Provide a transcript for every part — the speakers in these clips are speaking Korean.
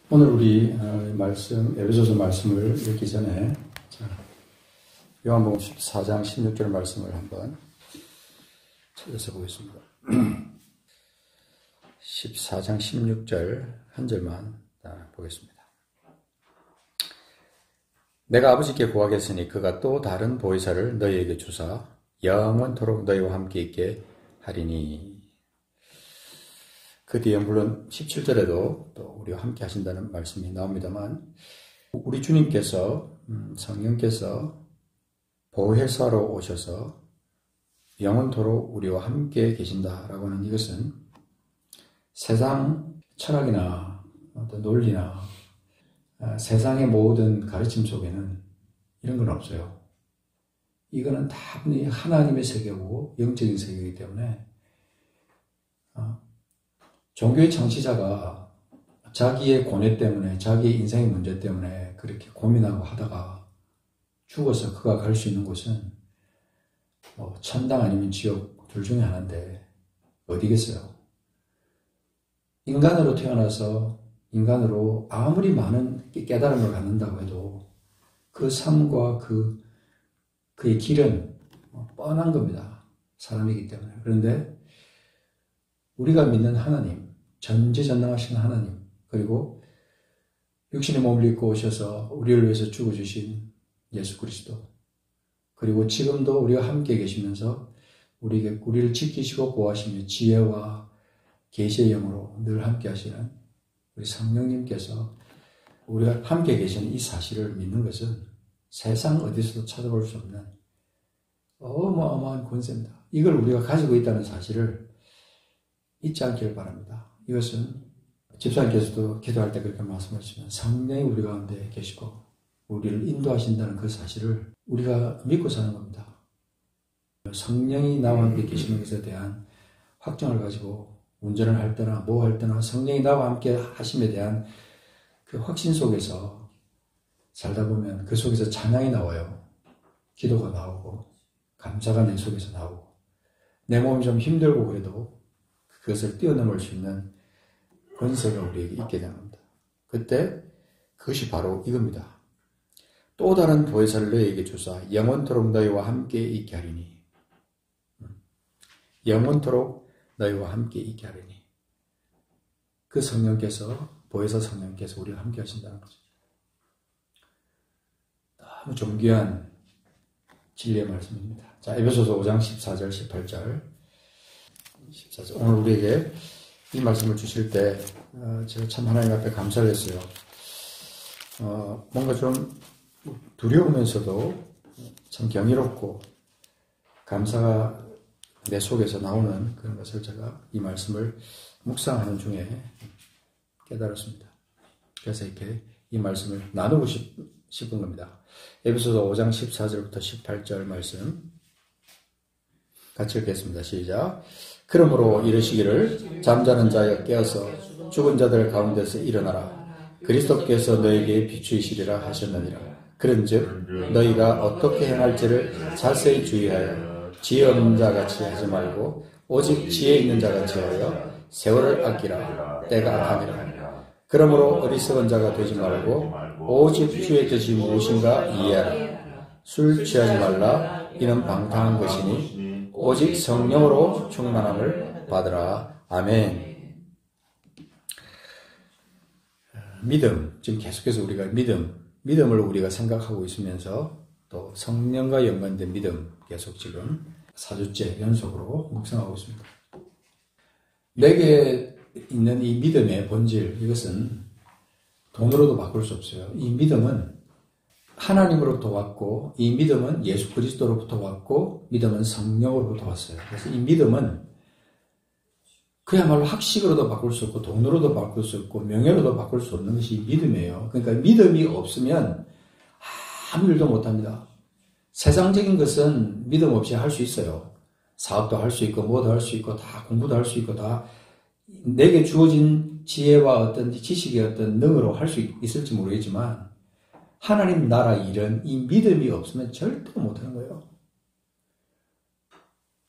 오늘 우리 에베소서 말씀을 읽기 전에 요한복음 14장 16절 말씀을 한번 찾아서 보겠습니다. 14장 16절 한 절만 보겠습니다. 내가 아버지께 구하겠으니 그가 또 다른 보혜사를 너희에게 주사 영원토록 너희와 함께 있게 하리니. 그 뒤에 물론 17절에도 또 우리와 함께 하신다는 말씀이 나옵니다만, 우리 주님께서 성령께서 보혜사로 오셔서 영원토록 우리와 함께 계신다라고 하는 이것은 세상 철학이나 어떤 논리나 세상의 모든 가르침 속에는 이런 건 없어요. 이거는 다분히 하나님의 세계고 영적인 세계이기 때문에 종교의 창시자가 자기의 고뇌 때문에, 자기의 인생의 문제 때문에 그렇게 고민하고 하다가 죽어서 그가 갈 수 있는 곳은 천당 아니면 지옥 둘 중에 하나인데 어디겠어요? 인간으로 태어나서 인간으로 아무리 많은 깨달음을 갖는다고 해도 그 삶과 그의 길은 뻔한 겁니다. 사람이기 때문에. 그런데 우리가 믿는 하나님, 전지전능하신 하나님, 그리고 육신의 몸을 입고 오셔서 우리를 위해서 죽어주신 예수 그리스도, 그리고 지금도 우리와 함께 계시면서 우리를 지키시고 보호하시며 지혜와 계시의 영으로 늘 함께 하시는 우리 성령님께서 우리가 함께 계시는 이 사실을 믿는 것은 세상 어디서도 찾아볼 수 없는 어마어마한 권세입니다. 이걸 우리가 가지고 있다는 사실을 잊지 않기를 바랍니다. 이것은 집사님께서도 기도할 때 그렇게 말씀하시면 성령이 우리 가운데 계시고 우리를 인도하신다는 그 사실을 우리가 믿고 사는 겁니다. 성령이 나와 함께 계시는 것에 대한 확정을 가지고 운전을 할 때나 뭐 할 때나 성령이 나와 함께 하심에 대한 그 확신 속에서 살다 보면 그 속에서 찬양이 나와요. 기도가 나오고 감사가 내 속에서 나오고 내 몸이 좀 힘들고 그래도 그것을 뛰어넘을 수 있는 권세가 우리에게 있게 되는 겁니다. 그때 그것이 바로 이겁니다. 또 다른 보혜사를 너희에게 주사 영원토록 너희와 함께 있게 하리니. 영원토록 너희와 함께 있게 하리니. 그 성령께서, 보혜사 성령께서 우리와 함께 하신다는 거죠. 너무 존귀한 진리의 말씀입니다. 자, 에베소서 5장 14절, 18절. 오늘 우리에게 이 말씀을 주실 때 제가 참 하나님 앞에 감사를 했어요. 뭔가 좀 두려우면서도 참 경이롭고 감사가 내 속에서 나오는 그런 것을 제가 이 말씀을 묵상하는 중에 깨달았습니다. 그래서 이렇게 이 말씀을 나누고 싶은 겁니다. 에베소서 5장 14절부터 18절 말씀 같이 읽겠습니다. 시작. 그러므로 이르시기를 잠자는 자여 깨어서 죽은 자들 가운데서 일어나라. 그리스도께서 너에게 비추이시리라 하셨느니라. 그런즉 너희가 어떻게 행할지를 자세히 주의하여 지혜 없는 자같이 하지 말고 오직 지혜 있는 자같이 하여 세월을 아끼라. 때가 악하니라. 그러므로 어리석은 자가 되지 말고 오직 주의 뜻이 무엇인가 이해하라. 술 취하지 말라. 이는 방탕한 것이니 오직 성령으로 충만함을 받으라. 아멘. 믿음, 지금 계속해서 우리가 믿음을 우리가 생각하고 있으면서 또 성령과 연관된 믿음 계속 지금 4주째 연속으로 묵상하고 있습니다. 내게 있는 이 믿음의 본질, 이것은 돈으로도 바꿀 수 없어요. 이 믿음은 하나님으로부터 왔고, 이 믿음은 예수 그리스도로부터 왔고, 믿음은 성령으로부터 왔어요. 그래서 이 믿음은 그야말로 학식으로도 바꿀 수 없고, 돈으로도 바꿀 수 없고, 명예로도 바꿀 수 없는 것이 믿음이에요. 그러니까 믿음이 없으면 아무 일도 못합니다. 세상적인 것은 믿음 없이 할 수 있어요. 사업도 할 수 있고, 뭐도 할 수 있고, 다 공부도 할 수 있고, 다 내게 주어진 지혜와 어떤 지식의 어떤 능으로 할 수 있을지 모르겠지만, 하나님 나라 일은 이 믿음이 없으면 절대 못하는 거예요.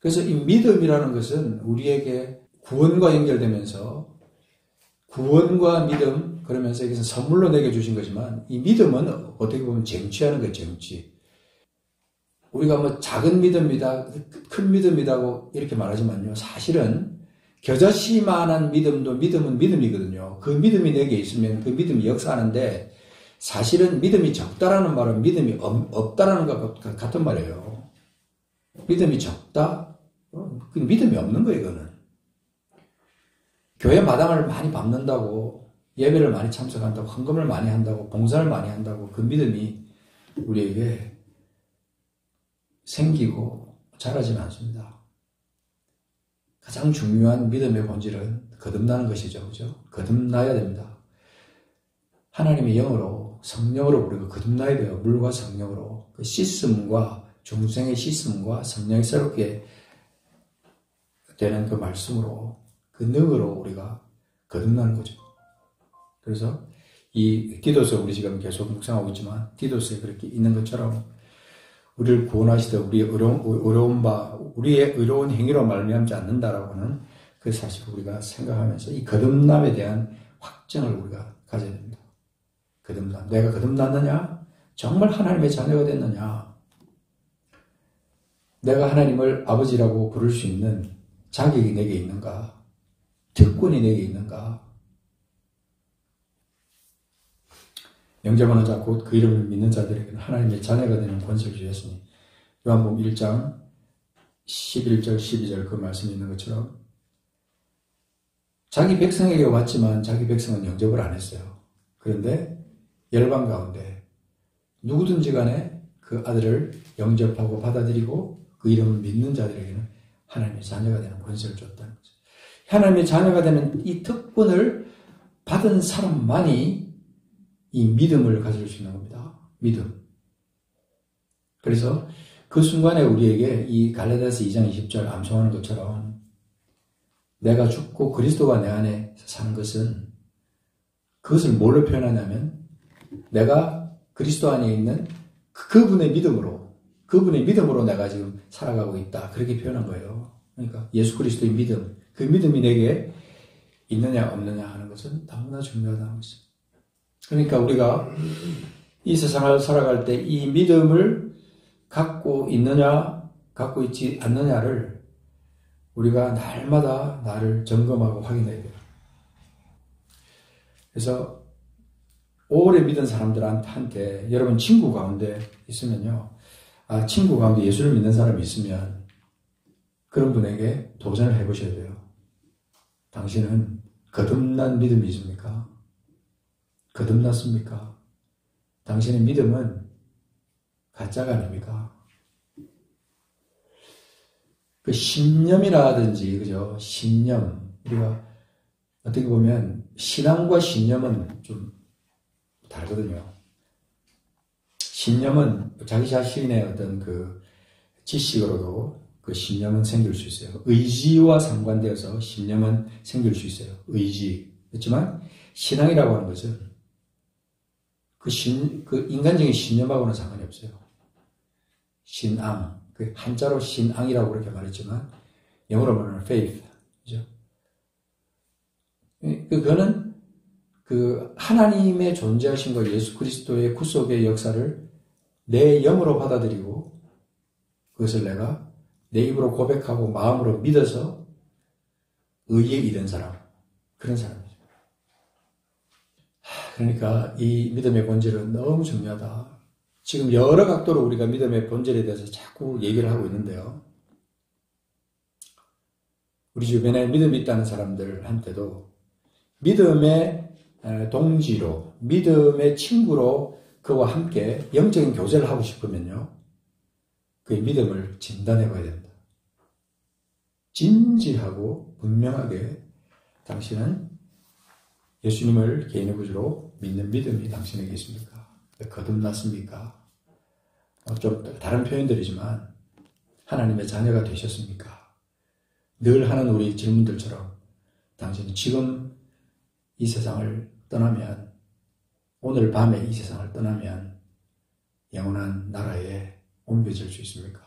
그래서 이 믿음이라는 것은 우리에게 구원과 연결되면서 구원과 믿음, 그러면서 여기서 선물로 내게 주신 거지만 이 믿음은 어떻게 보면 쟁취하는 거예요. 쟁취. 우리가 뭐 작은 믿음이다, 큰 믿음이다고 이렇게 말하지만요. 사실은 겨자씨만한 믿음은 믿음이거든요. 그 믿음이 내게 있으면 그 믿음이 역사하는데 사실은 믿음이 적다라는 말은 믿음이 없다라는 것과 같은 말이에요. 믿음이 적다? 그 믿음이 없는 거예요, 이거는. 교회 마당을 많이 밟는다고, 예배를 많이 참석한다고, 헌금을 많이 한다고, 봉사를 많이 한다고 그 믿음이 우리에게 생기고 자라지는 않습니다. 가장 중요한 믿음의 본질은 거듭나는 것이죠. 그죠? 거듭나야 됩니다. 하나님의 영으로, 성령으로 우리가 거듭나야 돼요. 물과 성령으로. 그 씻음과, 중생의 씻음과 성령이 새롭게 되는 그 말씀으로, 그 능으로 우리가 거듭나는 거죠. 그래서 이 디도서 우리 지금 계속 묵상하고 있지만 디도서에 그렇게 있는 것처럼 우리를 구원하시되 우리의 우리의 의로운 행위로 말미암지 않는다라고 하는 그 사실을 우리가 생각하면서 이 거듭남에 대한 확증을 우리가 가져야 됩니다. 거듭남. 내가 거듭났느냐? 정말 하나님의 자녀가 됐느냐? 내가 하나님을 아버지라고 부를 수 있는 자격이 내게 있는가? 특권이 내게 있는가? 영접하는 자 곧 그 이름을 믿는 자들에게는 하나님의 자녀가 되는 권세를 주셨으니 요한복음 1장 11절 12절 그 말씀이 있는 것처럼 자기 백성에게 왔지만 자기 백성은 영접을 안 했어요. 그런데 열방 가운데 누구든지 간에 그 아들을 영접하고 받아들이고 그 이름을 믿는 자들에게는 하나님의 자녀가 되는 권세를 줬다는 거죠. 하나님의 자녀가 되는 이 특권을 받은 사람만이 이 믿음을 가질 수 있는 겁니다. 믿음. 그래서 그 순간에 우리에게 이 갈라디아서 2장 20절 암송하는 것처럼 내가 죽고 그리스도가 내 안에 사는 것은 그것을 뭘로 표현하냐면 내가 그리스도 안에 있는 그분의 믿음으로 내가 지금 살아가고 있다. 그렇게 표현한 거예요. 그러니까 예수 그리스도의 믿음, 그 믿음이 내게 있느냐 없느냐 하는 것은 너무나 중요하다는 것입니다. 그러니까 우리가 이 세상을 살아갈 때 이 믿음을 갖고 있느냐, 갖고 있지 않느냐를 우리가 날마다 나를 점검하고 확인해야 돼요. 그래서 오래 믿은 사람들한테 여러분 친구 가운데 있으면요. 친구 가운데 예수를 믿는 사람이 있으면 그런 분에게 도전을 해보셔야 돼요. 당신은 거듭난 믿음이 있습니까? 거듭났습니까? 당신의 믿음은 가짜가 아닙니까? 그 신념이라든지, 그죠? 신념. 우리가 어떻게 보면 신앙과 신념은 좀 다르거든요. 신념은 자기 자신의 어떤 그 지식으로도 그 신념은 생길 수 있어요. 의지와 상관되어서 신념은 생길 수 있어요. 의지. 그렇지만 신앙이라고 하는 것은 그 인간적인 신념하고는 상관이 없어요. 신앙. 그 한자로 신앙이라고 그렇게 말했지만 영어로 말하면 faith. 그죠? 그거는 그 하나님의 존재하신 것, 예수 그리스도의 구속의 역사를 내 영으로 받아들이고 그것을 내가 내 입으로 고백하고 마음으로 믿어서 의에 이른 사람. 그런 사람이죠. 그러니까 이 믿음의 본질은 너무 중요하다. 지금 여러 각도로 우리가 믿음의 본질에 대해서 자꾸 얘기를 하고 있는데요. 우리 주변에 믿음이 있다는 사람들한테도 믿음의 동지로, 믿음의 친구로 그와 함께 영적인 교제를 하고 싶으면요. 그의 믿음을 진단해 봐야 됩니다. 진지하고 분명하게 당신은 예수님을 개인의 구주로 믿는 믿음이 당신에게 있습니까? 거듭났습니까? 좀 다른 표현들이지만 하나님의 자녀가 되셨습니까? 늘 하는 우리 질문들처럼 당신이 지금 이 세상을 떠나면, 오늘 밤에 이 세상을 떠나면 영원한 나라에 옮겨질 수 있습니까?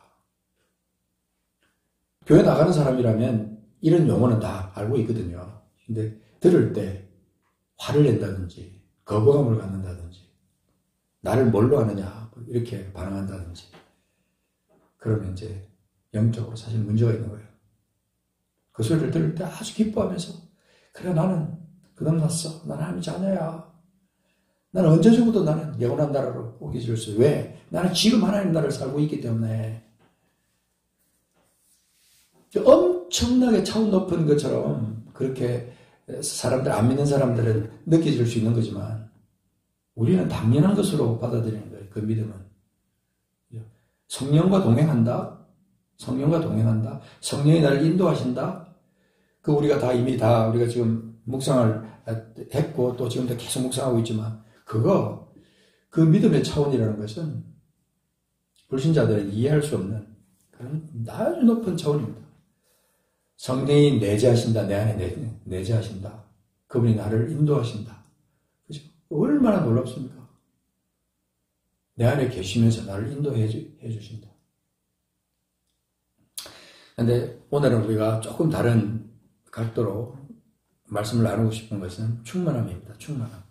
교회 나가는 사람이라면 이런 용어는 다 알고 있거든요. 근데 들을 때 화를 낸다든지 거부감을 갖는다든지, 나를 뭘로 하느냐, 이렇게 반응한다든지, 그러면 이제 영적으로 사실 문제가 있는 거예요. 그 소리를 들을 때 아주 기뻐하면서, 그래, 나는 거듭났어. 나는 하나님의 자녀야. 나는 언제적어도 나는 영원한 나라로 오게 줄 왜? 나는 지금 하나님 나라를 살고 있기 때문에. 엄청나게 차원 높은 것처럼 그렇게 사람들, 안 믿는 사람들은 느껴질 수 있는 거지만, 우리는 당연한 것으로 받아들이는 거예요. 그 믿음은. 성령과 동행한다. 성령과 동행한다. 성령이 나를 인도하신다. 그 우리가 다 이미 다 우리가 지금 묵상을 했고 또 지금도 계속 묵상하고 있지만, 그 믿음의 차원이라는 것은 불신자들은 이해할 수 없는 그런 아주 높은 차원입니다. 성령이 내재하신다. 내 안에 내재하신다. 그분이 나를 인도하신다. 그죠? 얼마나 놀랍습니까? 내 안에 계시면서 나를 인도해 주신다. 그런데 오늘은 우리가 조금 다른 각도로 말씀을 나누고 싶은 것은 충만함입니다. 충만함.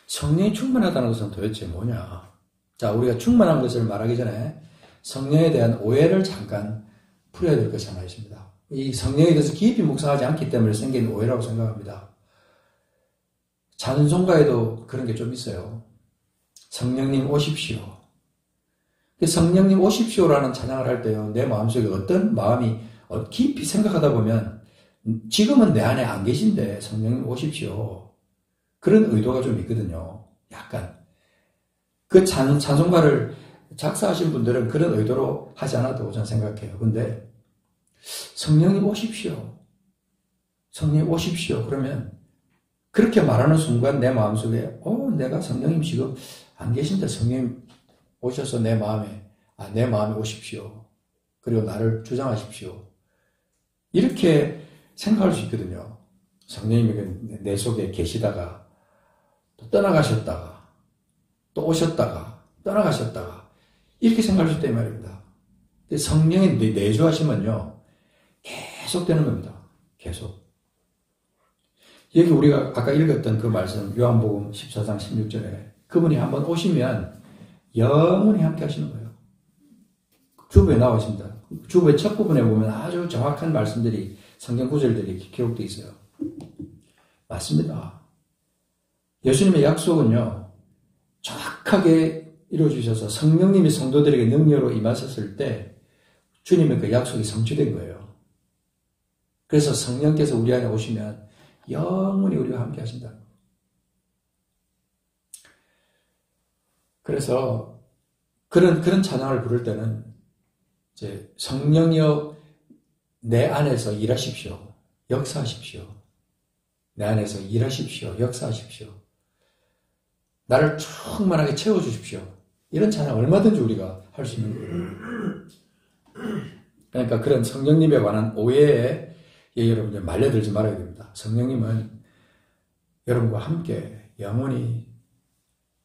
성령이 충만하다는 것은 도대체 뭐냐? 자, 우리가 충만한 것을 말하기 전에 성령에 대한 오해를 잠깐 풀어야 될 것이 하나 있습니다. 이 성령에 대해서 깊이 묵상하지 않기 때문에 생긴 오해라고 생각합니다. 찬송가에도 그런 게 좀 있어요. 성령님 오십시오. 성령님 오십시오라는 찬양을 할 때요, 내 마음속에 어떤 마음이 깊이 생각하다 보면 지금은 내 안에 안 계신데 성령님 오십시오. 그런 의도가 좀 있거든요. 약간. 그 찬송가를 작사하신 분들은 그런 의도로 하지 않아도 저는 생각해요. 근데 성령님 오십시오. 성령님 오십시오. 그러면 그렇게 말하는 순간 내 마음속에 내가 성령님 지금 안 계신데 성령님 오셔서 내 마음에 오십시오. 그리고 나를 주장하십시오. 이렇게 생각할 수 있거든요. 성령님이 내 속에 계시다가 또 떠나가셨다가 또 오셨다가 떠나가셨다가 이렇게 생각할 수 있단 말입니다. 성령이 내주하시면요 계속되는 겁니다. 계속. 여기 우리가 아까 읽었던 그 말씀 요한복음 14장 16절에 그분이 한번 오시면 영원히 함께 하시는 거예요. 주부에 나와 있습니다. 주부의 첫 부분에 보면 아주 정확한 말씀들이 성경 구절들이 기록되어 있어요. 맞습니다. 예수님의 약속은요 정확하게 이루어주셔서 성령님이 성도들에게 능력으로 임하셨을 때 주님의 그 약속이 성취된 거예요. 그래서 성령께서 우리 안에 오시면 영원히 우리와 함께 하신다는 거예요. 그래서 그런 찬양을 부를 때는 이제 성령이여 내 안에서 일하십시오. 역사하십시오. 내 안에서 일하십시오. 역사하십시오. 나를 충만하게 채워주십시오. 이런 찬양 얼마든지 우리가 할 수 있는 거예요. 그러니까 그런 성령님에 관한 오해에 여러분들 말려들지 말아야 됩니다. 성령님은 여러분과 함께 영원히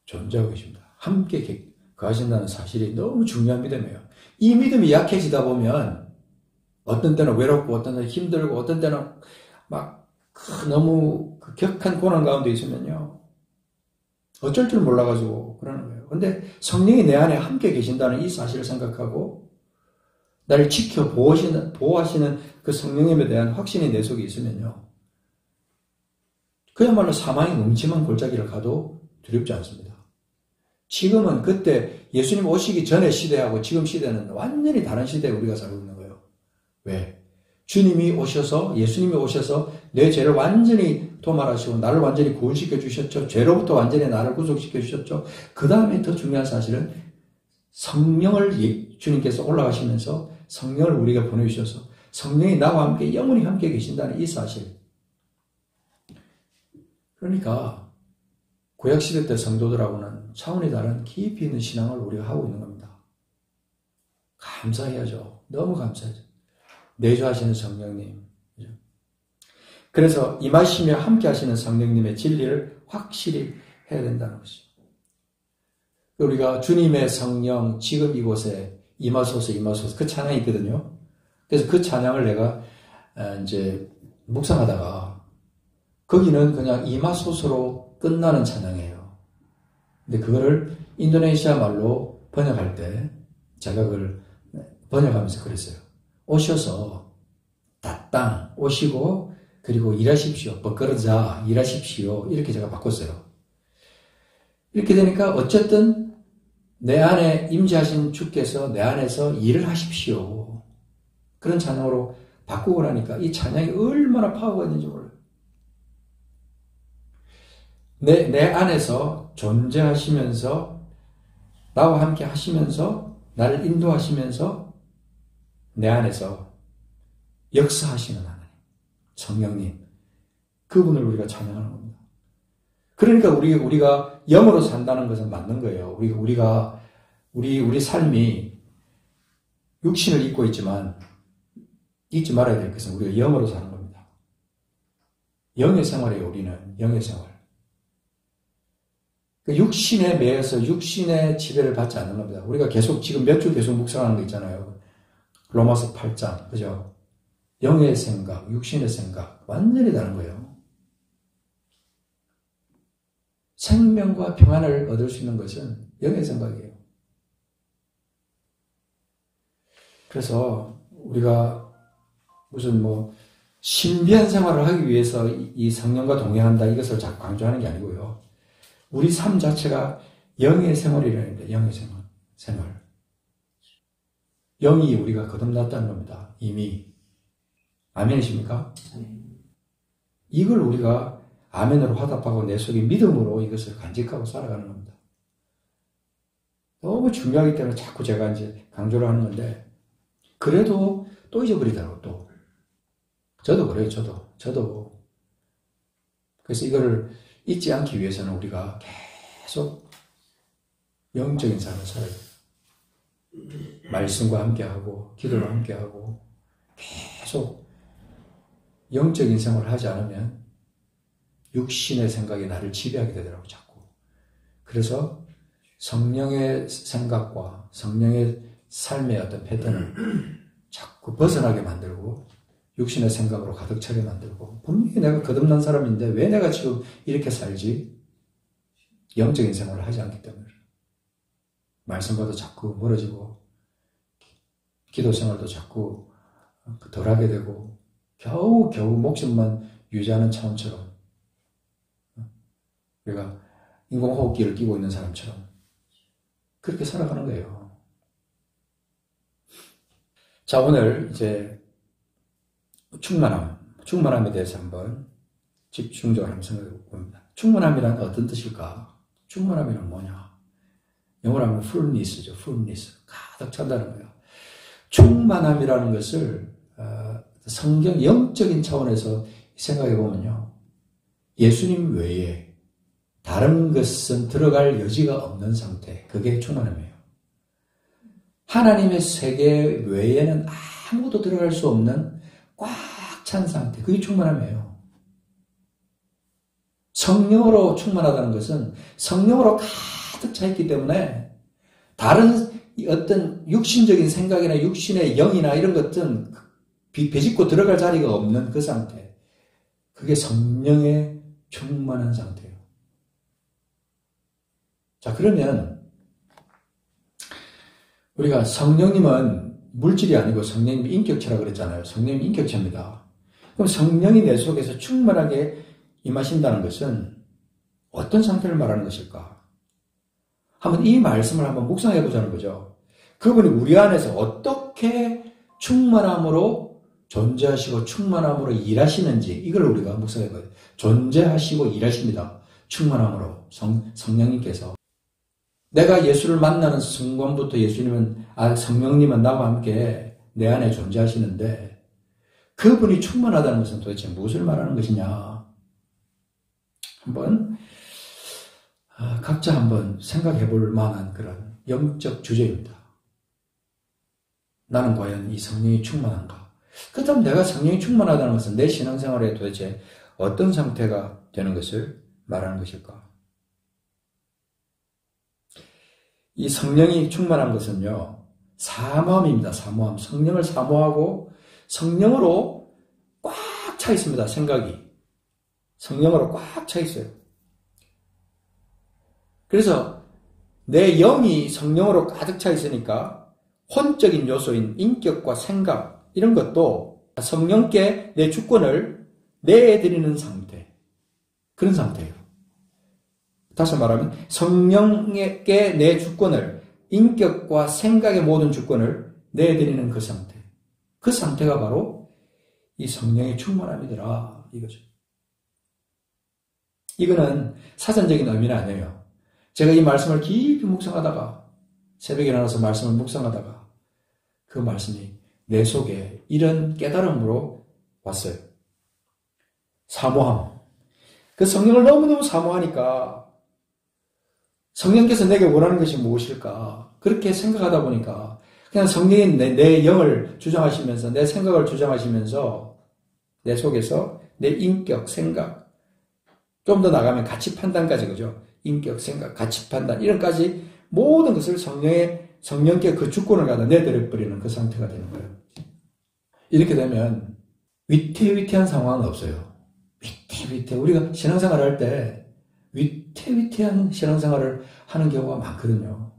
존재하고 계십니다. 함께 거하신다는 사실이 너무 중요한 믿음이에요. 이 믿음이 약해지다 보면 어떤 때는 외롭고 어떤 때는 힘들고 어떤 때는 막 너무 격한 고난 가운데 있으면요 어쩔 줄 몰라가지고 그러는 거예요. 근데 성령이 내 안에 함께 계신다는 이 사실을 생각하고 나를 지켜 보호하시는 그 성령님에 대한 확신이 내 속에 있으면요 그야말로 사망의 음침한 골짜기를 가도 두렵지 않습니다. 지금은 그때 예수님 오시기 전의 시대하고 지금 시대는 완전히 다른 시대에 우리가 살고 있는 거예요. 왜? 예수님이 오셔서 내 죄를 완전히 도말하시고 나를 완전히 구원시켜 주셨죠. 죄로부터 완전히 나를 구속시켜 주셨죠. 그 다음에 더 중요한 사실은 성령을 주님께서 올라가시면서 성령을 우리가 보내주셔서 성령이 나와 함께 영원히 함께 계신다는 이 사실. 그러니까 구약시대 때 성도들하고는 차원이 다른 깊이 있는 신앙을 우리가 하고 있는 겁니다. 감사해야죠. 너무 감사하죠. 내주하시는 성령님. 그래서 임하시며 함께 하시는 성령님의 진리를 확실히 해야 된다는 것이죠. 우리가 주님의 성령 지금 이곳에 임하소서 그 찬양이 있거든요. 그래서 그 찬양을 내가 이제 묵상하다가 거기는 그냥 임하소서로 끝나는 찬양이에요. 근데 그거를 인도네시아 말로 번역할 때 제가 그걸 번역하면서 그랬어요. 오셔서 따땅 오시고 그리고 일하십시오. 버거르자 일하십시오. 이렇게 제가 바꿨어요. 이렇게 되니까 어쨌든 내 안에 임재하신 주께서 내 안에서 일을 하십시오. 그런 찬양으로 바꾸고 나니까 이 찬양이 얼마나 파워가 있는지 몰라요. 내 안에서 존재하시면서 나와 함께 하시면서 나를 인도하시면서 내 안에서 역사하시는 하나님, 성령님, 그분을 우리가 찬양하는 겁니다. 그러니까 우리가 영으로 산다는 것은 맞는 거예요. 우리 삶이 육신을 입고 있지만 잊지 말아야 될 것은 우리가 영으로 사는 겁니다. 영의 생활이에요. 우리는 영의 생활. 육신에 매여서 육신의 지배를 받지 않는 겁니다. 우리가 계속 지금 몇 주 계속 묵상하는 거 있잖아요. 로마서 8장, 그죠? 영의 생각, 육신의 생각, 완전히 다른 거예요. 생명과 평안을 얻을 수 있는 것은 영의 생각이에요. 그래서 우리가 무슨 신비한 생활을 하기 위해서 이 성령과 동행한다 이것을 자꾸 강조하는 게 아니고요. 우리 삶 자체가 영의 생활이라는 겁니다. 영의 생활. 영이 우리가 거듭났다는 겁니다. 이미. 아멘이십니까? 이걸 우리가 아멘으로 화답하고 내 속에 믿음으로 이것을 간직하고 살아가는 겁니다. 너무 중요하기 때문에 자꾸 제가 이제 강조를 하는 건데, 그래도 또 잊어버리더라고, 또. 저도 그래요, 저도. 그래서 이거를 잊지 않기 위해서는 우리가 계속 영적인 삶을 살아야 돼요. 말씀과 함께하고, 기도와 함께하고, 계속 영적인 생활을 하지 않으면 육신의 생각이 나를 지배하게 되더라고, 자꾸. 그래서 성령의 생각과 성령의 삶의 어떤 패턴을 자꾸 벗어나게 만들고 육신의 생각으로 가득 차게 만들고, 분명히 내가 거듭난 사람인데 왜 내가 지금 이렇게 살지? 영적인 생활을 하지 않기 때문에. 말씀과도 자꾸 멀어지고 기도 생활도 자꾸 덜하게 되고 겨우 목숨만 유지하는 차원처럼 우리가 인공호흡기를 끼고 있는 사람처럼 그렇게 살아가는 거예요. 자, 오늘 이제 충만함에 대해서 한번 집중적으로 한번 생각해 봅니다. 충만함이란 어떤 뜻일까? 충만함이란 뭐냐? 영어로 하면 fullness죠. fullness. 가득 찬다는 거예요. 충만함이라는 것을 성경 영적인 차원에서 생각해 보면요. 예수님 외에 다른 것은 들어갈 여지가 없는 상태. 그게 충만함이에요. 하나님의 세계 외에는 아무도 들어갈 수 없는 꽉 찬 상태. 그게 충만함이에요. 성령으로 충만하다는 것은 성령으로 가득 차 있기 때문에 다른 어떤 육신적인 생각이나 육신의 영이나 이런 것들은 비집고 들어갈 자리가 없는 그 상태. 그게 성령의 충만한 상태예요. 자, 그러면 우리가 성령님은 물질이 아니고 성령님이 인격체라고 그랬잖아요. 성령님이 인격체입니다. 그럼 성령이 내 속에서 충만하게 임하신다는 것은 어떤 상태를 말하는 것일까? 한번 이 말씀을 한번 묵상해 보자는 거죠. 그분이 우리 안에서 어떻게 충만함으로 존재하시고 충만함으로 일하시는지 이걸 우리가 묵상해 봐야 돼요. 존재하시고 일하십니다. 충만함으로 성령님께서. 내가 예수를 만나는 순간부터 성령님은 나와 함께 내 안에 존재하시는데 그분이 충만하다는 것은 도대체 무엇을 말하는 것이냐? 한번 각자 한번 생각해 볼 만한 그런 영적 주제입니다. 나는 과연 이 성령이 충만한가? 그렇다면 내가 성령이 충만하다는 것은 내 신앙생활에 도대체 어떤 상태가 되는 것을 말하는 것일까? 이 성령이 충만한 것은요, 사모함입니다. 사모함. 성령을 사모하고 성령으로 꽉 차 있습니다. 생각이. 성령으로 꽉 차 있어요. 그래서 내 영이 성령으로 가득 차 있으니까 혼적인 요소인 인격과 생각 이런 것도 성령께 내 주권을 내드리는 상태. 그런 상태예요. 다시 말하면 성령에게 내 주권을 인격과 생각의 모든 주권을 내드리는 그 상태. 그 상태가 바로 이 성령의 충만함이더라 이거죠. 이거는 사전적인 의미는 아니에요. 제가 이 말씀을 깊이 묵상하다가 새벽에 일어나서 말씀을 묵상하다가 그 말씀이 내 속에 이런 깨달음으로 왔어요. 사모함. 그 성령을 너무너무 사모하니까 성령께서 내게 원하는 것이 무엇일까? 그렇게 생각하다 보니까 그냥 성령이 내 영을 주장하시면서 내 생각을 주장하시면서 내 속에서 내 인격, 생각 좀 더 나가면 가치 판단까지 그죠? 인격, 생각, 가치 판단 이런까지 모든 것을 성령께 그 주권을 갖다 내드려버리는 그 상태가 되는 거예요. 이렇게 되면 위태위태한 상황은 없어요. 위태위태. 우리가 신앙생활을 할 때 위태위태한 신앙생활을 하는 경우가 많거든요.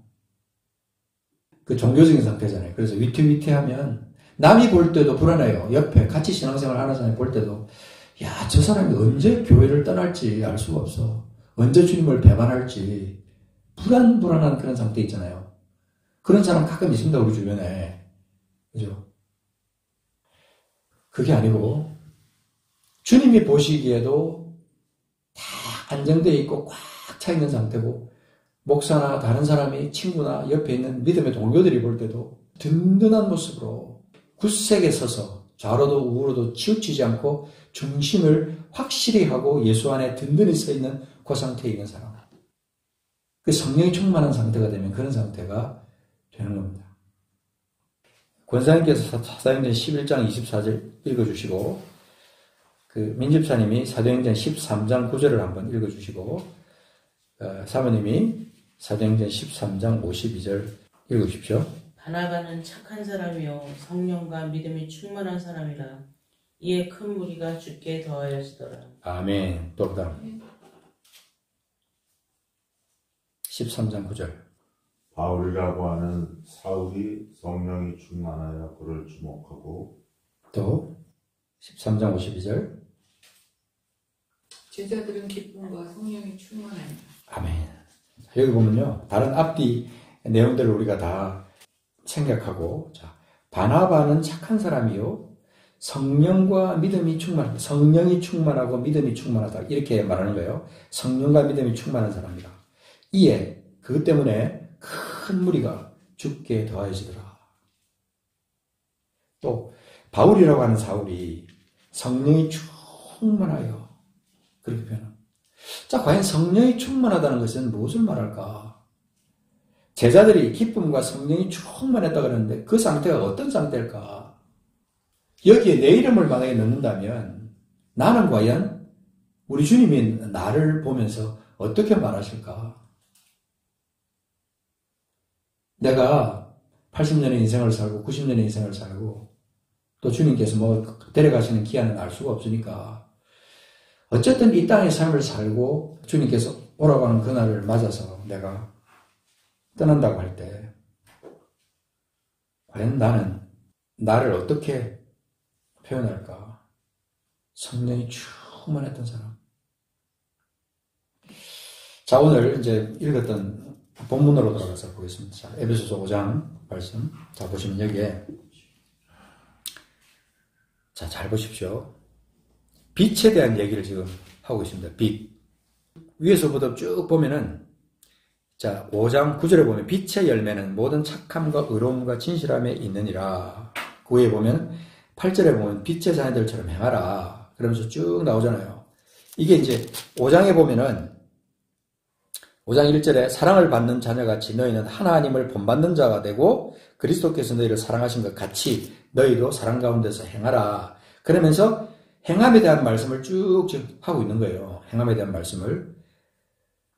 그 종교적인 상태잖아요. 그래서 위태위태하면 남이 볼 때도 불안해요. 옆에 같이 신앙생활 하는 사람이 볼 때도 야, 저 사람이 언제 교회를 떠날지 알 수가 없어. 언제 주님을 배반할지 불안한 그런 상태 있잖아요. 그런 사람 가끔 있습니다. 우리 주변에. 그죠? 그게 아니고 주님이 보시기에도 다 안정되어 있고 꽉 차 있는 상태고 목사나 다른 사람이 친구나 옆에 있는 믿음의 동료들이 볼 때도 든든한 모습으로 굳세게 서서 좌로도 우로도 치우치지 않고 중심을 확실히 하고 예수 안에 든든히 서 있는 그 상태에 있는 사람. 그 성령이 충만한 상태가 되면 그런 상태가 되는 겁니다. 권사님께서 사도행전 11장 24절 읽어주시고 그 민집사님이 사도행전 13장 9절을 한번 읽어주시고 사모님이 사도행전 13장 52절 읽어주십시오. 바나바는 착한 사람이요 성령과 믿음이 충만한 사람이라 이에 큰 무리가 주께 더하여지더라. 아멘. 또 그다음 13장 9절 바울이라고 하는 사울이 성령이 충만하여 그를 주목하고 또 13장 52절 제자들은 기쁨과 성령이 충만하니라. 아멘. 여기 보면요. 다른 앞뒤 내용들을 우리가 다 생각하고 자, 바나바는 착한 사람이요 성령과 믿음이 충만하다. 성령이 충만하고 믿음이 충만하다. 이렇게 말하는 거예요. 성령과 믿음이 충만한 사람이다. 이에 그것 때문에 큰 무리가 주께 더하여지더라. 또 바울이라고 하는 사울이 성령이 충만하여 그렇게 표현합니다. 자, 과연 성령이 충만하다는 것은 무엇을 말할까? 제자들이 기쁨과 성령이 충만했다 그러는데 그 상태가 어떤 상태일까? 여기에 내 이름을 만약에 넣는다면 나는 과연 우리 주님이 나를 보면서 어떻게 말하실까? 내가 80년의 인생을 살고 90년의 인생을 살고 또 주님께서 뭐 데려가시는 기한은 알 수가 없으니까 어쨌든 이 땅의 삶을 살고 주님께서 오라고 하는 그날을 맞아서 내가 떠난다고 할 때 과연 나는 나를 어떻게 표현할까? 성령이 충만했던 사람. 자, 오늘 이제 읽었던 본문으로 돌아가서 보겠습니다. 자, 에베소서 5장 말씀. 자, 보시면 여기에 자, 잘 보십시오. 빛에 대한 얘기를 지금 하고 있습니다. 빛. 위에서부터 쭉 보면은 자, 5장 9절에 보면 빛의 열매는 모든 착함과 의로움과 진실함에 있느니라. 그 위에 보면 8절에 보면 빛의 자녀들처럼 행하라. 그러면서 쭉 나오잖아요. 이게 이제 5장에 보면은 5장 1절에 사랑을 받는 자녀같이 너희는 하나님을 본받는 자가 되고 그리스도께서 너희를 사랑하신 것 같이 너희도 사랑 가운데서 행하라. 그러면서 행함에 대한 말씀을 쭉 하고 있는 거예요. 행함에 대한 말씀을.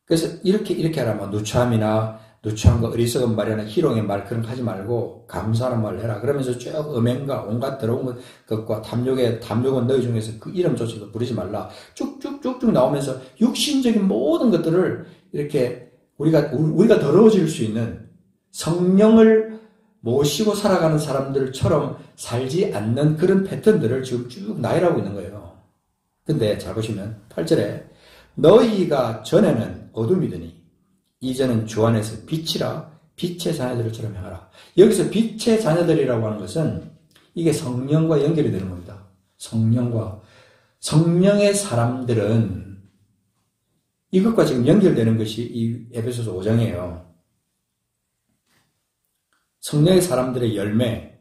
그래서 이렇게 하라면 누추한 거, 어리석은 말이나 희롱의 말 그런 거 하지 말고 감사하는 말을 해라. 그러면서 쭉 음행과 온갖 더러운 것과 탐욕은 너희 중에서 그 이름조차도 부르지 말라. 쭉쭉쭉쭉 나오면서 육신적인 모든 것들을 이렇게 우리가 더러워질 수 있는 성령을 모시고 살아가는 사람들처럼 살지 않는 그런 패턴들을 지금 쭉 나열하고 있는 거예요. 근데 잘 보시면 8절에 너희가 전에는 어둠이더니 이제는 주 안에서 빛이라 빛의 자녀들처럼 행하라. 여기서 빛의 자녀들이라고 하는 것은 이게 성령과 연결이 되는 겁니다. 성령의 사람들은 이것과 지금 연결되는 것이 이 에베소서 5장이에요. 성령의 사람들의 열매,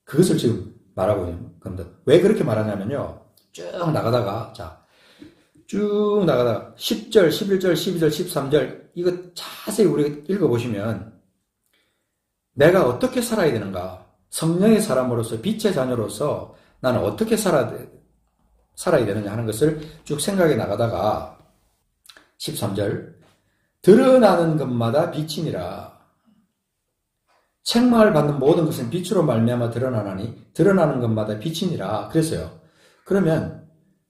그것을 지금 말하고 있는 겁니다. 왜 그렇게 말하냐면요. 쭉 나가다가 10절, 11절, 12절, 13절 이거 자세히 우리가 읽어보시면 내가 어떻게 살아야 되는가, 성령의 사람으로서 빛의 자녀로서 나는 어떻게 살아야 되느냐 하는 것을 쭉 생각해 나가다가 13절 드러나는 것마다 빛이니라. 책망을 받는 모든 것은 빛으로 말미암아 드러나나니 드러나는 것마다 빛이니라. 그랬어요. 그러면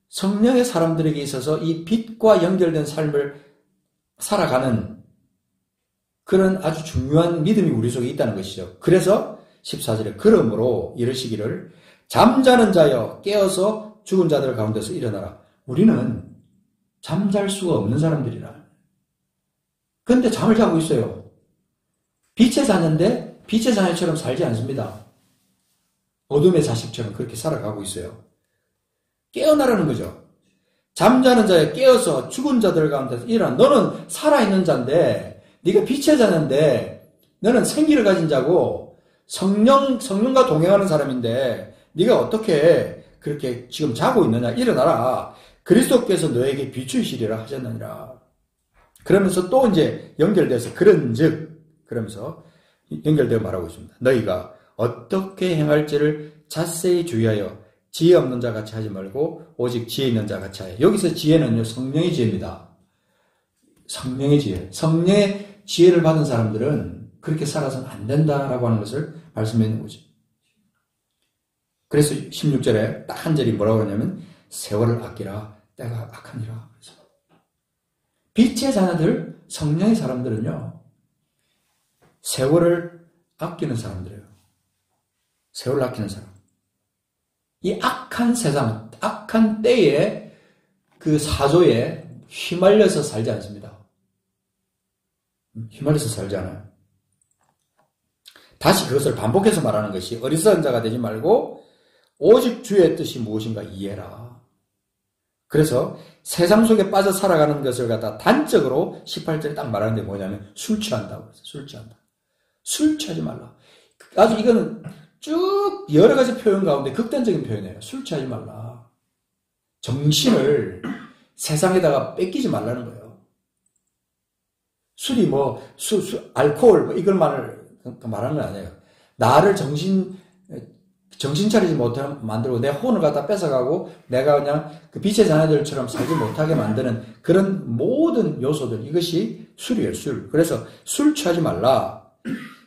성령의 사람들에게 있어서 이 빛과 연결된 삶을 살아가는 그런 아주 중요한 믿음이 우리 속에 있다는 것이죠. 그래서 14절에 그러므로 이르시기를 잠자는 자여 깨어서 죽은 자들 가운데서 일어나라. 우리는 잠잘 수가 없는 사람들이라. 그런데 잠을 자고 있어요. 빛의 자녀인데 빛의 자녀처럼 살지 않습니다. 어둠의 자식처럼 그렇게 살아가고 있어요. 깨어나라는 거죠. 잠자는 자에 깨어서 죽은 자들 가운데서 일어나. 너는 살아있는 자인데, 네가 빛의 자녀인데, 너는 생기를 가진 자고 성령과 동행하는 사람인데 네가 어떻게 그렇게 지금 자고 있느냐. 일어나라. 그리스도께서 너에게 비추시리라 하셨느니라. 그러면서 또 이제 연결돼서 그런즉 그러면서 연결되어 말하고 있습니다. 너희가 어떻게 행할지를 자세히 주의하여 지혜 없는 자 같이 하지 말고 오직 지혜 있는 자 같이 하여. 여기서 지혜는요, 성령의 지혜입니다. 성령의 지혜. 성령의 지혜를 받은 사람들은 그렇게 살아서는 안 된다라고 하는 것을 말씀해 있는 거죠. 그래서 16절에 딱 한 절이 뭐라고 하냐면 세월을 아끼라 때가 악하니라. 빛의 자녀들, 성령의 사람들은요, 세월을 아끼는 사람들이에요. 세월을 아끼는 사람. 이 악한 세상, 악한 때에 그 사조에 휘말려서 살지 않습니다. 휘말려서 살지 않아요. 다시 그것을 반복해서 말하는 것이 어리석은 자가 되지 말고 오직 주의 뜻이 무엇인가 이해라. 그래서 세상 속에 빠져 살아가는 것을 갖다 단적으로 18절에 딱 말하는 게 뭐냐면 술 취한다고 했어요. 술 취한다. 술 취하지 말라. 아주 이거는 쭉 여러 가지 표현 가운데 극단적인 표현이에요. 술 취하지 말라. 정신을 세상에다가 뺏기지 말라는 거예요. 술이 알코올 이걸 말하는 건 아니에요. 나를 정신 차리지 못하게 만들고 내 혼을 갖다 뺏어가고 내가 그냥 그 빛의 자녀들처럼 살지 못하게 만드는 그런 모든 요소들, 이것이 술이에요, 술. 그래서 술 취하지 말라.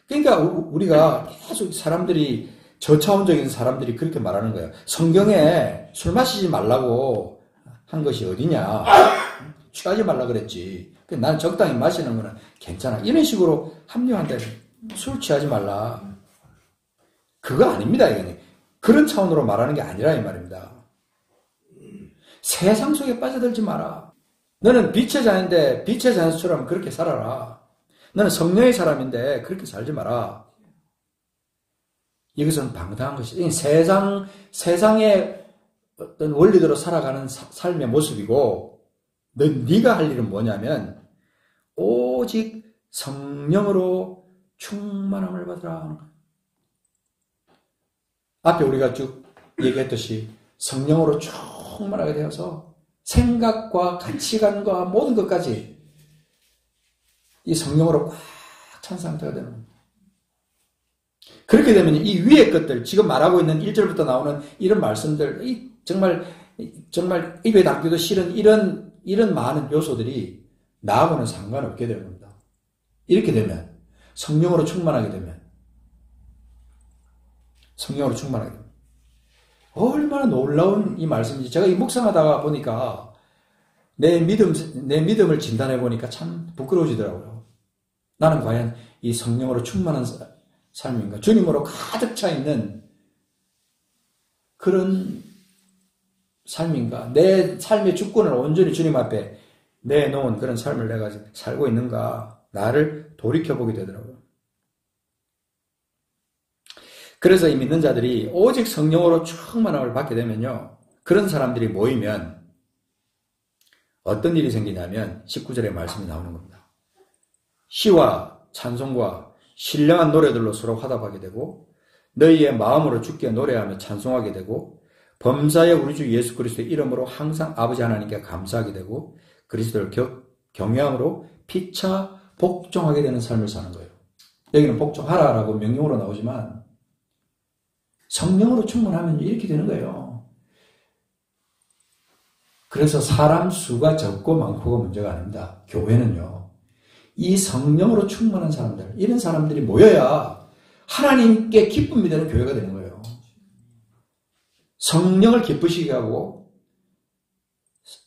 그러니까 우리가 계속 사람들이, 저차원적인 사람들이 그렇게 말하는 거예요. 성경에 술 마시지 말라고 한 것이 어디냐. 취하지 말라 그랬지. 난 적당히 마시는 거는 괜찮아. 이런 식으로 합리화한다. 술 취하지 말라. 그거 아닙니다, 이거는. 그런 차원으로 말하는 게 아니라 이 말입니다. 세상 속에 빠져들지 마라. 너는 빛의 자인데 빛의 자녀처럼 그렇게 살아라. 너는 성령의 사람인데 그렇게 살지 마라. 이것은 방탕한 것이지. 세상의 어떤 원리대로 살아가는 삶의 모습이고, 네가 할 일은 뭐냐면 오직 성령으로 충만함을 받으라 하는 거예요. 앞에 우리가 쭉 얘기했듯이 성령으로 충만하게 되어서 생각과 가치관과 모든 것까지 이 성령으로 꽉 찬 상태가 되는 겁니다. 그렇게 되면 이 위의 것들, 지금 말하고 있는 1절부터 나오는 이런 말씀들, 정말 입에 담기도 싫은 이런 많은 요소들이 나하고는 상관없게 되는 겁니다. 이렇게 되면, 성령으로 충만하게 되면, 성령으로 충만하게 됩니다. 얼마나 놀라운 이 말씀인지, 제가 이 묵상하다가 보니까 내 믿음을 진단해 보니까 참 부끄러워지더라고요. 나는 과연 이 성령으로 충만한 삶인가? 주님으로 가득 차 있는 그런 삶인가? 내 삶의 주권을 온전히 주님 앞에 내놓은 그런 삶을 내가 살고 있는가? 나를 돌이켜보게 되더라고요. 그래서 이 믿는 자들이 오직 성령으로 충만함을 받게 되면요. 그런 사람들이 모이면 어떤 일이 생기냐면 19절에 말씀이 나오는 겁니다. 시와 찬송과 신령한 노래들로 서로 화답하게 되고 너희의 마음으로 주께 노래하며 찬송하게 되고 범사의 우리 주 예수 그리스도의 이름으로 항상 아버지 하나님께 감사하게 되고 그리스도를 경외함으로 피차 복종하게 되는 삶을 사는 거예요. 여기는 복종하라라고 명령으로 나오지만 성령으로 충만하면 이렇게 되는 거예요. 그래서 사람 수가 적고 많고가 문제가 아닙니다. 교회는요. 이 성령으로 충만한 사람들, 이런 사람들이 모여야 하나님께 기쁨이 되는 교회가 되는 거예요. 성령을 기쁘시게 하고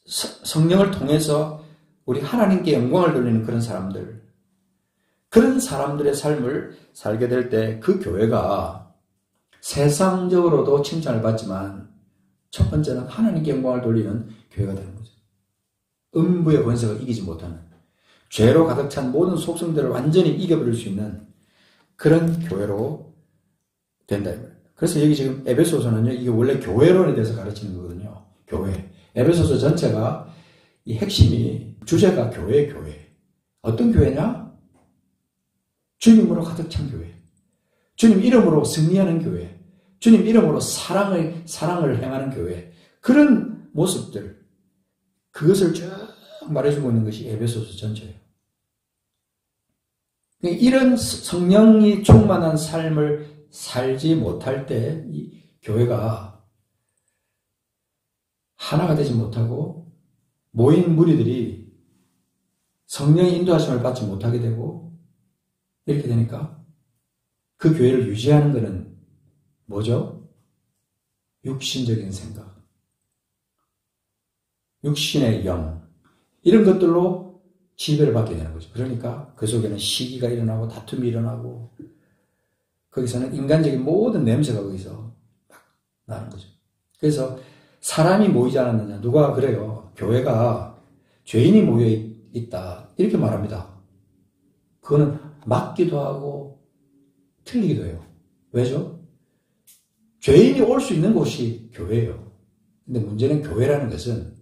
성령을 통해서 우리 하나님께 영광을 돌리는 그런 사람들, 그런 사람들의 삶을 살게 될 때 그 교회가 세상적으로도 칭찬을 받지만 첫 번째는 하나님께 영광을 돌리는 교회가 되는 거죠. 음부의 권세가 이기지 못하는, 죄로 가득 찬 모든 속성들을 완전히 이겨버릴 수 있는 그런 교회로 된다. 그래서 여기 지금 에베소서는요, 이게 원래 교회론에 대해서 가르치는 거거든요. 교회. 에베소서 전체가 이 핵심이, 주제가 교회. 어떤 교회냐? 주님으로 가득 찬 교회. 주님 이름으로 승리하는 교회. 주님 이름으로 사랑을 행하는 교회. 그런 모습들, 그것을 쭉 말해주고 있는 것이 에베소서 전체예요. 이런 성령이 충만한 삶을 살지 못할 때 이 교회가 하나가 되지 못하고 모인 무리들이 성령의 인도하심을 받지 못하게 되고 이렇게 되니까 그 교회를 유지하는 것은 뭐죠? 육신적인 생각, 육신의 영, 이런 것들로 지배를 받게 되는 거죠. 그러니까 그 속에는 시기가 일어나고 다툼이 일어나고 거기서는 인간적인 모든 냄새가 거기서 막 나는 거죠. 그래서 사람이 모이지 않았느냐. 누가 그래요. 교회가 죄인이 모여 있다. 이렇게 말합니다. 그거는 맞기도 하고 틀리기도 해요. 왜죠? 죄인이 올 수 있는 곳이 교회예요. 근데 문제는 교회라는 것은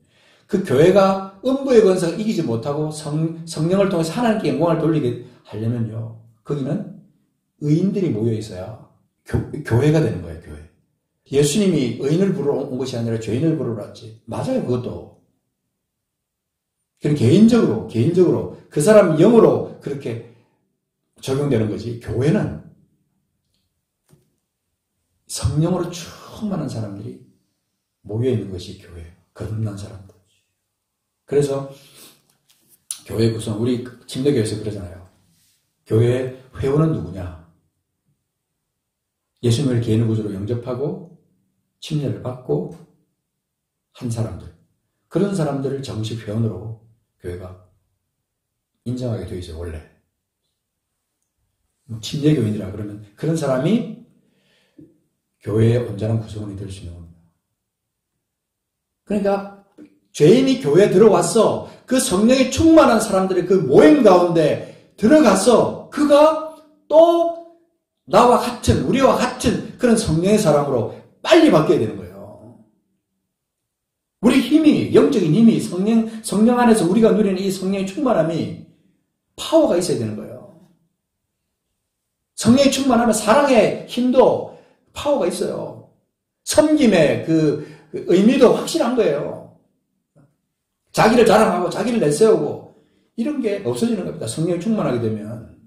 그 교회가 음부의 권세를 이기지 못하고 성령을 통해서 하나님께 영광을 돌리게 하려면요. 거기는 의인들이 모여 있어야 교회가 되는 거예요. 교회. 예수님이 의인을 부르러 온 것이 아니라 죄인을 부르러 왔지. 맞아요. 그것도. 그럼 개인적으로 그 사람 영으로 그렇게 적용되는 거지. 교회는 성령으로 충만한 사람들이 모여있는 것이 교회예요. 거듭난 사람들. 그래서 교회 구성, 우리 침례교회에서 그러잖아요. 교회의 회원은 누구냐? 예수님을 개인의 구주로 영접하고 침례를 받고 한 사람들. 그런 사람들을 정식 회원으로 교회가 인정하게 되어 있어요. 원래. 침례교인이라 그러면 그런 사람이 교회의 온전한 구성원이 될 수 있는 겁니다. 그러니까 죄인이 교회에 들어왔어. 그 성령이 충만한 사람들의 그 모임 가운데 들어가서 그가 또 나와 같은, 우리와 같은 그런 성령의 사람으로 빨리 바뀌어야 되는 거예요. 우리 힘이, 영적인 힘이, 성령 안에서 우리가 누리는 이 성령의 충만함이 파워가 있어야 되는 거예요. 성령의 충만하면 사랑의 힘도 파워가 있어요. 섬김의 그 의미도 확실한 거예요. 자기를 자랑하고 자기를 내세우고 이런 게 없어지는 겁니다. 성령이 충만하게 되면.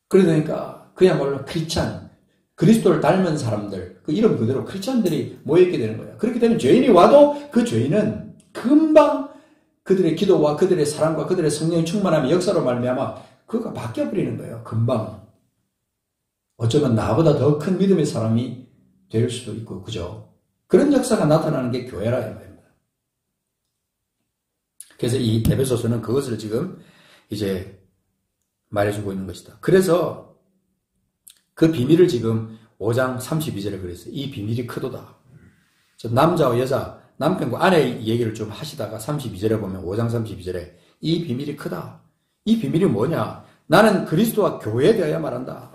그러니까 그야말로 크리스찬, 그리스도를 닮은 사람들, 그 이름 그대로 크리스찬들이 모여있게 되는 거예요. 그렇게 되면 죄인이 와도 그 죄인은 금방 그들의 기도와 그들의 사랑과 그들의 성령의 충만함의 역사로 말미암아 그가 바뀌어버리는 거예요. 금방. 어쩌면 나보다 더 큰 믿음의 사람이 될 수도 있고, 그죠? 그런 역사가 나타나는 게 교회라 이 말입니다. 그래서 이 에베소서는 그것을 지금 이제 말해주고 있는 것이다. 그래서 그 비밀을 지금 5장 32절에 그랬어요. 이 비밀이 크도다. 남자와 여자, 남편과 아내 얘기를 좀 하시다가 32절에 보면 5장 32절에 이 비밀이 크다. 이 비밀이 뭐냐? 나는 그리스도와 교회에 대하여 말한다.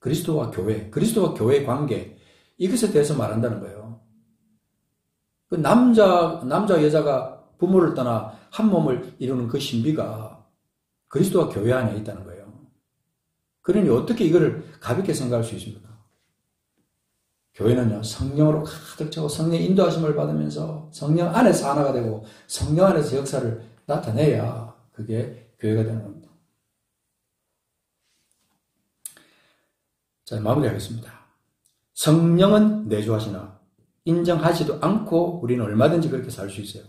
그리스도와 교회의 관계, 이것에 대해서 말한다는 거예요. 그 남자와 여자가 부모를 떠나 한 몸을 이루는 그 신비가 그리스도와 교회 안에 있다는 거예요. 그러니 어떻게 이거를 가볍게 생각할 수 있습니까? 교회는요, 성령으로 가득 차고 성령의 인도하심을 받으면서 성령 안에서 하나가 되고 성령 안에서 역사를 나타내야 그게 교회가 되는 겁니다. 자, 마무리하겠습니다. 성령은 내주하시나 인정하지도 않고 우리는 얼마든지 그렇게 살 수 있어요.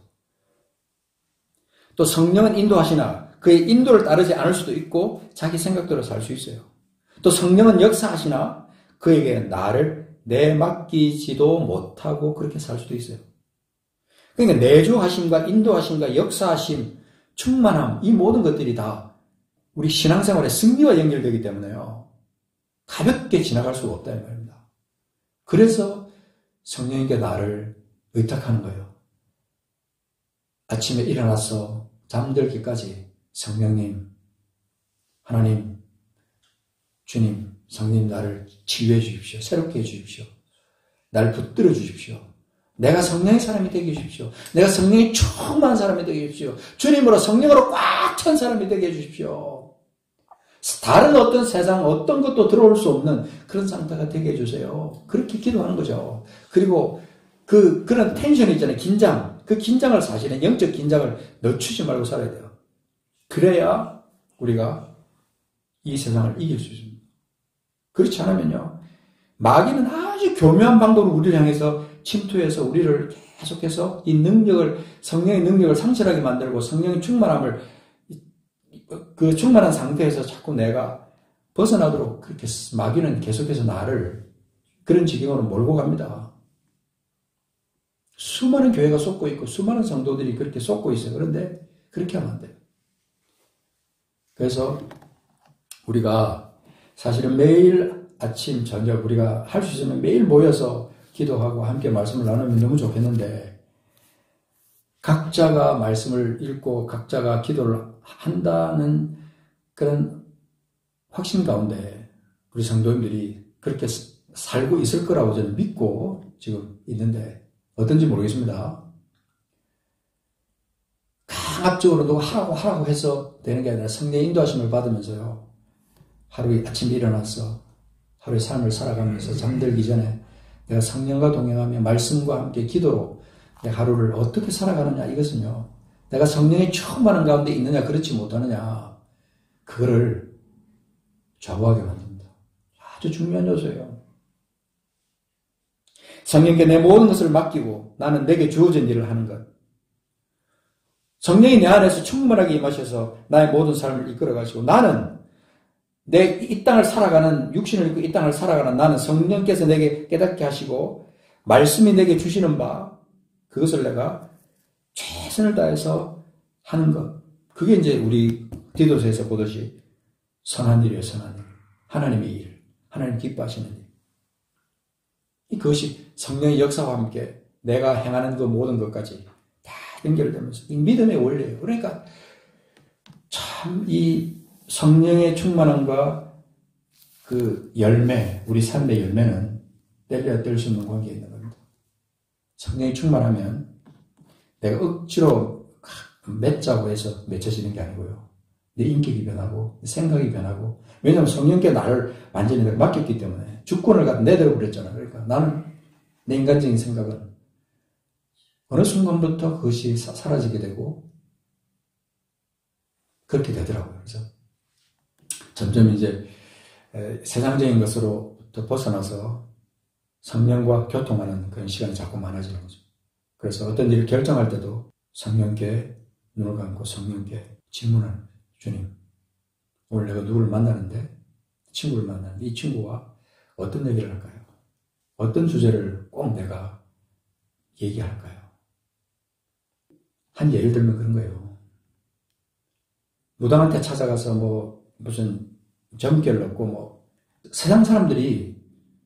또 성령은 인도하시나 그의 인도를 따르지 않을 수도 있고 자기 생각대로 살 수 있어요. 또 성령은 역사하시나 그에게 나를 내맡기지도 못하고 그렇게 살 수도 있어요. 그러니까 내주하심과 인도하심과 역사하심, 충만함, 이 모든 것들이 다 우리 신앙생활의 승리와 연결되기 때문에요. 가볍게 지나갈 수가 없다는 말입니다. 그래서 성령님께 나를 의탁하는 거예요. 아침에 일어나서 잠들기까지 성령님, 하나님, 주님, 성령 나를 치유해 주십시오. 새롭게 해 주십시오. 나를 붙들어 주십시오. 내가 성령의 사람이 되게 해 주십시오. 내가 성령이 충만한 사람이 되게 해 주십시오. 주님으로 성령으로 꽉 찬 사람이 되게 해 주십시오. 다른 어떤 세상 어떤 것도 들어올 수 없는 그런 상태가 되게 해주세요. 그렇게 기도하는 거죠. 그리고 그런 텐션이 있잖아요. 긴장. 그 긴장을 사실은 영적 긴장을 늦추지 말고 살아야 돼요. 그래야 우리가 이 세상을 이길 수 있습니다. 그렇지 않으면요. 마귀는 아주 교묘한 방법으로 우리를 향해서 침투해서 우리를 계속해서 이 능력을, 성령의 능력을 상실하게 만들고 성령의 충만함을 그 충만한 상태에서 자꾸 내가 벗어나도록 그렇게 마귀는 계속해서 나를 그런 지경으로 몰고 갑니다. 수많은 교회가 쏟고 있고 수많은 성도들이 그렇게 쏟고 있어요. 그런데 그렇게 하면 안 돼요. 그래서 우리가 사실은 매일 아침, 저녁 우리가 할 수 있으면 매일 모여서 기도하고 함께 말씀을 나누면 너무 좋겠는데 각자가 말씀을 읽고 각자가 기도를 한다는 그런 확신 가운데 우리 성도님들이 그렇게 살고 있을 거라고 저는 믿고 지금 있는데 어떤지 모르겠습니다. 강압적으로 누가 하라고 해서 되는 게 아니라 성령의 인도하심을 받으면서요. 하루에 아침에 일어나서 하루의 삶을 살아가면서 잠들기 전에 내가 성령과 동행하며 말씀과 함께 기도로 내 하루를 어떻게 살아가느냐 이것은요. 내가 성령의 충만한 가운데 있느냐 그렇지 못하느냐 그거를 좌우하게 만듭니다. 아주 중요한 요소예요. 성령께 내 모든 것을 맡기고 나는 내게 주어진 일을 하는 것. 성령이 내 안에서 충만하게 임하셔서 나의 모든 삶을 이끌어가시고 나는 내 이 땅을 살아가는 육신을 입고 이 땅을 살아가는 나는 성령께서 내게 깨닫게 하시고 말씀이 내게 주시는 바 그것을 내가 최선을 다해서 하는 것. 그게 이제 우리 디도서에서 보듯이 선한 일이에요. 선한 일. 하나님의 일. 하나님 기뻐하시는 일. 그것이 성령의 역사와 함께 내가 행하는 그 모든 것까지 다 연결되면서 이 믿음의 원리예요. 그러니까 참 이 성령의 충만함과 그 열매, 우리 삶의 열매는 뗄래야 뗄 수 없는 관계에 있는 겁니다. 성령이 충만하면 내가 억지로 맺자고 해서 맺혀지는 게 아니고요. 내 인격이 변하고 내 생각이 변하고 왜냐하면 성령께 나를 완전히 내가 맡겼기 때문에 주권을 갖다 내대로 버렸잖아요. 그러니까 나는 내 인간적인 생각은 어느 순간부터 그것이 사라지게 되고 그렇게 되더라고요. 그래서 점점 이제 세상적인 것으로부터 벗어나서 성령과 교통하는 그런 시간이 자꾸 많아지는 거죠. 그래서 어떤 일을 결정할 때도 성령께 눈을 감고 성령께 질문하는 거예요. 주님, 오늘 내가 누구를 만나는데 친구를 만나는데 이 친구와 어떤 얘기를 할까요? 어떤 주제를 꼭 내가 얘기할까요? 한 예를 들면 그런 거예요. 무당한테 찾아가서 무슨 점괘를 얻고 세상 사람들이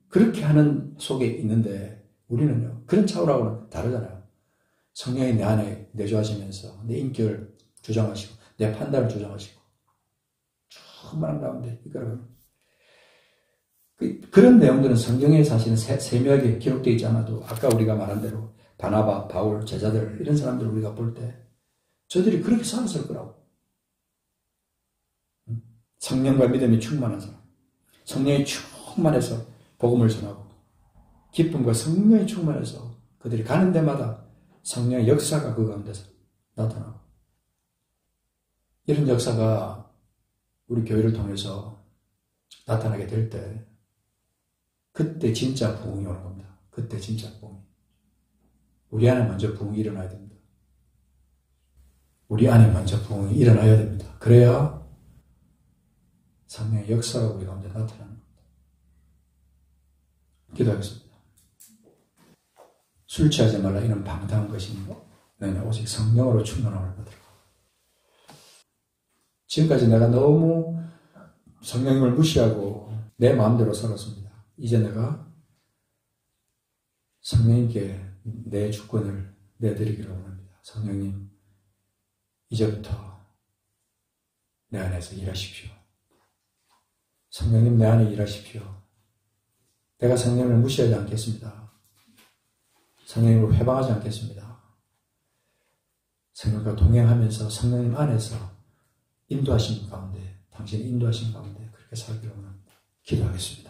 그렇게 하는 속에 있는데 우리는요, 그런 차원하고는 다르잖아요. 성령이 내 안에 내주하시면서 내 인격을 주장하시고 내 판단을 주장하시고 충만한 가운데 이끌어가는 그런 내용들은 성경에 사실은 세밀하게 기록되어 있지 않아도 아까 우리가 말한 대로 바나바, 바울, 제자들 이런 사람들을 우리가 볼 때 저들이 그렇게 살았을 거라고. 성령과 믿음이 충만한 사람, 성령이 충만해서 복음을 전하고 기쁨과 성령이 충만해서 그들이 가는 데마다 성령의 역사가 그 가운데서 나타나고 이런 역사가 우리 교회를 통해서 나타나게 될 때 그때 진짜 부흥이 오는 겁니다. 그때 진짜 부흥. 우리 안에 먼저 부흥이 일어나야 됩니다. 우리 안에 먼저 부흥이 일어나야 됩니다. 그래야 성령의 역사가 우리 가운데 나타나는 겁니다. 기도하겠습니다. 술 취하지 말라 이는 방탕한 것이니 너희는 오직 성령으로 충만함을 받으라. 지금까지 내가 너무 성령님을 무시하고 내 마음대로 살았습니다. 이제 내가 성령님께 내 주권을 내드리기를 원합니다. 성령님, 이제부터 내 안에서 일하십시오. 성령님 내 안에 일하십시오. 내가 성령을 무시하지 않겠습니다. 성령님을 회방하지 않겠습니다. 성령과 동행하면서 성령님 안에서 인도하신 가운데, 당신의 인도하신 가운데 그렇게 살기를 원합니다. 기도하겠습니다.